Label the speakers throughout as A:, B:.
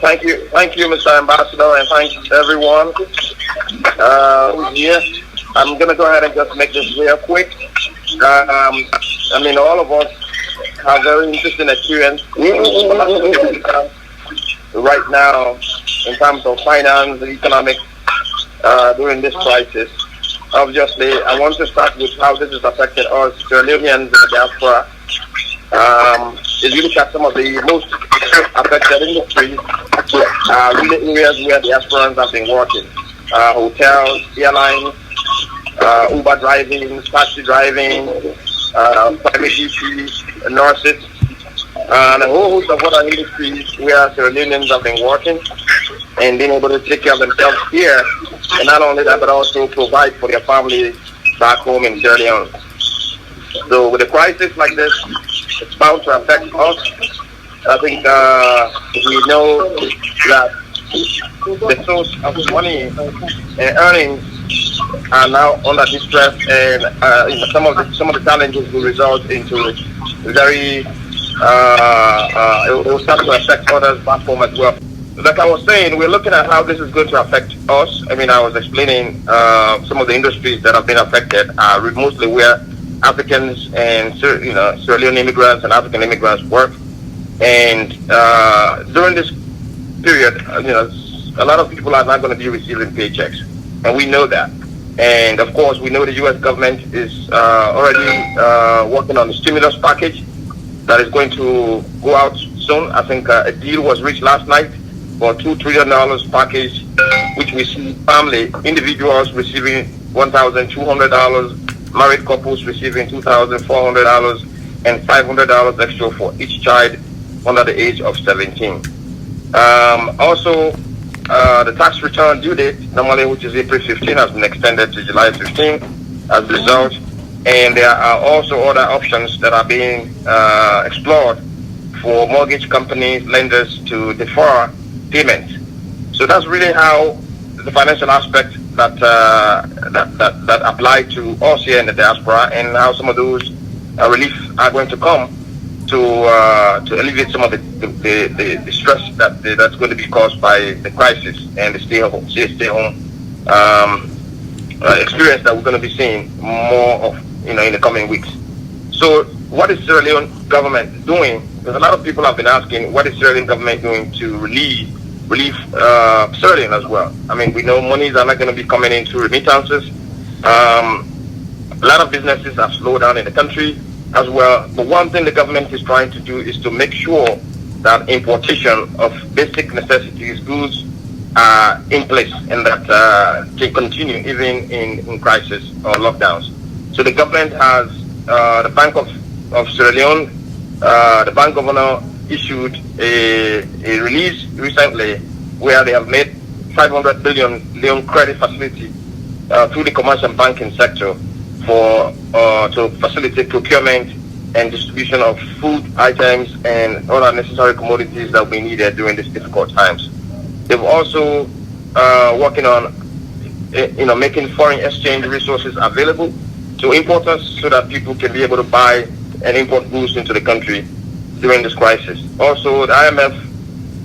A: thank you, Mr. Ambassador, and thanks everyone who's here. I'm gonna go ahead and just make this real quick. I mean, all of us have very interesting experience right now in terms of finance, economics during this crisis. Obviously, I want to start with how this has affected us, Sierra Leoneans in the diaspora. If you look at some of the most affected industries, really areas where diasporans have been working, hotels, airlines, Uber driving, taxi driving, private duties, nurses, and a whole host of other industries where Sierra Leoneans have been working and being able to take care of themselves here, and not only that, but also provide for their families back home in Sierra Leone. So with a crisis like this, it's bound to affect us. I think we know that the source of money and earnings are now under distress, and some of the challenges will result into very it will start to affect others back home as well. Like I was saying, we're looking at how this is going to affect us. I mean, I was explaining some of the industries that have been affected, mostly where Africans and Sierra Leone immigrants and African immigrants work. And during this period, a lot of people are not going to be receiving paychecks, and we know that. And of course, we know the U.S. government is already working on the stimulus package that is going to go out soon. I think a deal was reached last night for $2 trillion package, which we see individuals receiving $1,200, married couples receiving $2,400, and $500 extra for each child under the age of 17. Also, the tax return due date, normally which is April 15, has been extended to July 15 as a result. And there are also other options that are being explored for mortgage companies, lenders to defer payments. So that's really how the financial aspect that apply to us here in the diaspora, and how some of those relief are going to come to alleviate some of the stress that's going to be caused by the crisis and the stay home experience that we're going to be seeing more of in the coming weeks. So what is Sierra Leone government doing? Because a lot of people have been asking, what is Sierra Leone government doing to relieve Sierra Leone as well? I mean, we know monies are not going to be coming in through remittances. A lot of businesses have slowed down in the country as well. But one thing the government is trying to do is to make sure that importation of basic necessities, goods, are in place, and that can continue even in crisis or lockdowns. So the government has the Bank of Sierra Leone, the bank governor issued a release recently where they have made 500 billion Leone credit facility through the commercial banking sector to facilitate procurement and distribution of food items and other necessary commodities that will be needed during these difficult times. They've also working on making foreign exchange resources available to importers so that people can be able to buy and import goods into the country during this crisis. Also, the IMF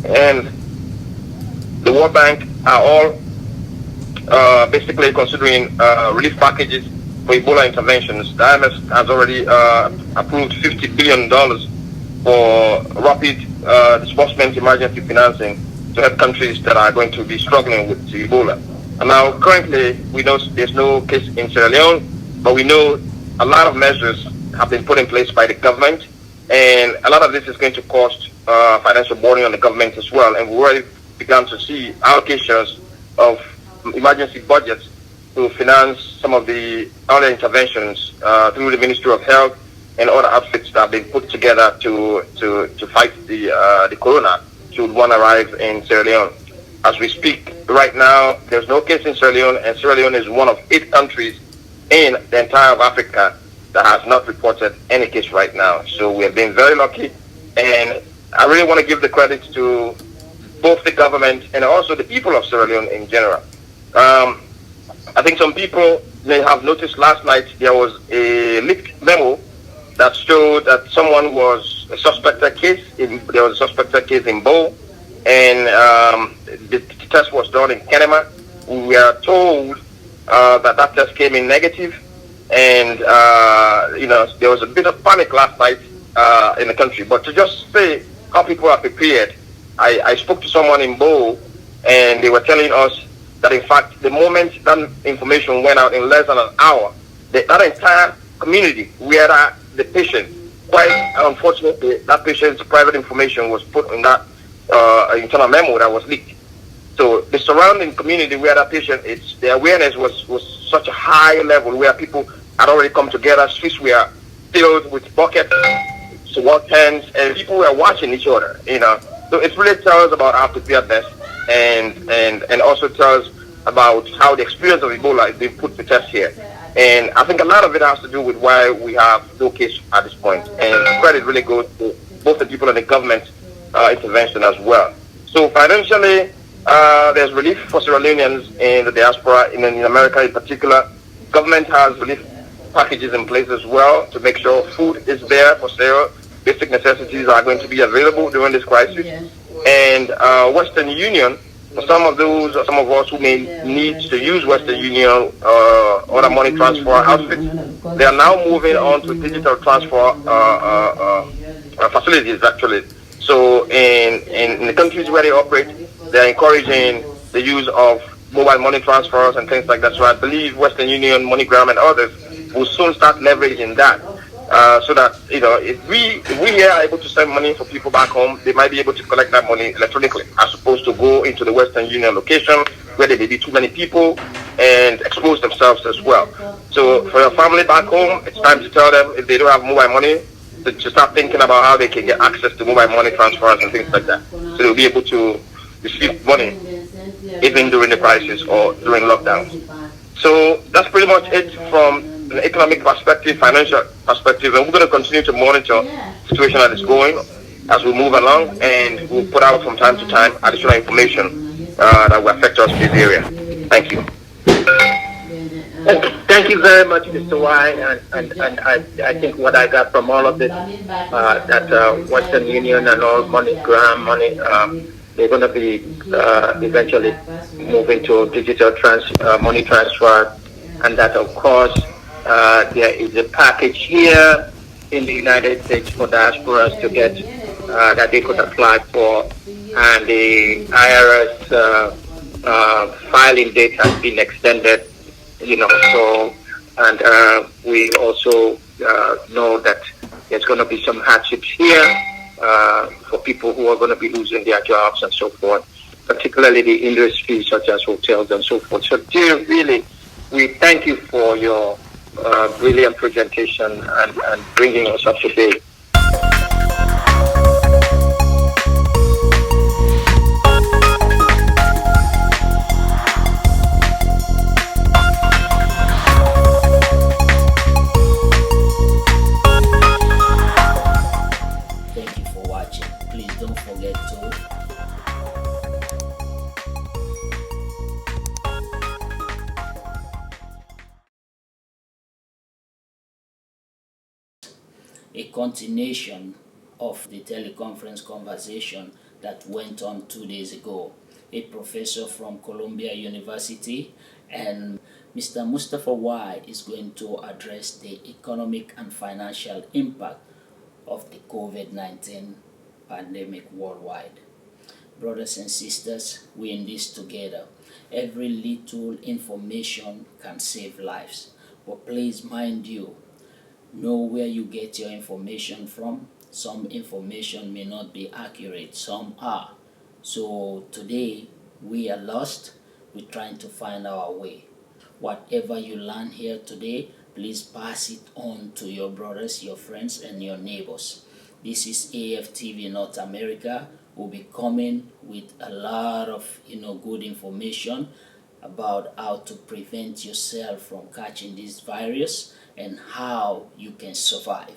A: and the World Bank are all basically considering relief packages for Ebola interventions. The IMF has already approved $50 billion for rapid disbursement emergency financing to help countries that are going to be struggling with Ebola. And now, currently, we know there's no case in Sierra Leone, but we know a lot of measures have been put in place by the government, and a lot of this is going to cost financial burden on the government as well. And we've already begun to see allocations of emergency budgets to finance some of the early interventions through the Ministry of Health and other outfits that have been put together to fight the corona should one arrive in Sierra Leone. As we speak right now, there's no case in Sierra Leone, and Sierra Leone is one of 8 countries in the entire of Africa that has not reported any case right now. So we have been very lucky, and I really want to give the credit to both the government and also the people of Sierra Leone in general. I think some people may have noticed last night there was a leaked memo that showed that someone was a suspected case. There was a suspected case in Bo, and the test was done in Kenema. We were told that test came in negative, and there was a bit of panic last night in the country. But to just say how people are prepared, I spoke to someone in Bo, and they were telling us that in fact the moment that information went out in less than an hour, that entire community where the patient, quite unfortunately, that patient's private information was put in that internal memo that was leaked. So the surrounding community where that patient is, the awareness was such a high level where people had already come together. Streets were filled with buckets, so wash hands, and people were watching each other. So it really tells about our preparedness, and also tells about how the experience of Ebola is being put to test here. And I think a lot of it has to do with why we have no case at this point. And credit really goes to both the people and the government intervention as well. So financially, there's relief for Sierra Leoneans in the diaspora, in America in particular. Government has relief packages in place as well to make sure food is there for sale. Basic necessities are going to be available during this crisis. And Western Union, for some of us who may need to use Western Union or other money transfer outfits, they are now moving on to digital transfer facilities actually. So in the countries where they operate, they are encouraging the use of mobile money transfers and things like that. So I believe Western Union, MoneyGram, and others will soon start leveraging that. So that if we here are able to send money for people back home, they might be able to collect that money electronically, as opposed to go into the Western Union location where there may be too many people and expose themselves as well. So for your family back home, it's time to tell them if they don't have mobile money, to start thinking about how they can get access to mobile money transfers and things like that. So they'll be able to receive money even during the crisis or during lockdowns. So that's pretty much it from an economic perspective, financial perspective, and we're going to continue to monitor the situation that is going as we move along, and we'll put out from time to time additional information that will affect us in this area. Thank you.
B: Thank you very much, Mr. Y. And I think what I got from all of this, that Western Union and all MoneyGram, they're going to be eventually moving to digital money transfer, and that of course there is a package here in the United States for diasporas to get that they could apply for, and the IRS filing date has been extended. So, and we also know that there's going to be some hardships here for people who are going to be losing their jobs and so forth, particularly the industries such as hotels and so forth. So, dear, really, we thank you for your brilliant presentation and bringing us up to date.
C: Thank you for watching. Please don't forget to a continuation of the teleconference conversation that went on 2 days ago. A professor from Columbia University and Mr. Mustapha Y is going to address the economic and financial impact of the COVID-19 pandemic worldwide. Brothers and sisters, we're in this together. Every little information can save lives. But please mind you, know where you get your information from. Some information may not be accurate, some are. So today we are lost, we're trying to find our way. Whatever you learn here today, please pass it on to your brothers, your friends, and your neighbors. This is AFTV North America. We'll be coming with a lot of good information about how to prevent yourself from catching this virus and how you can survive.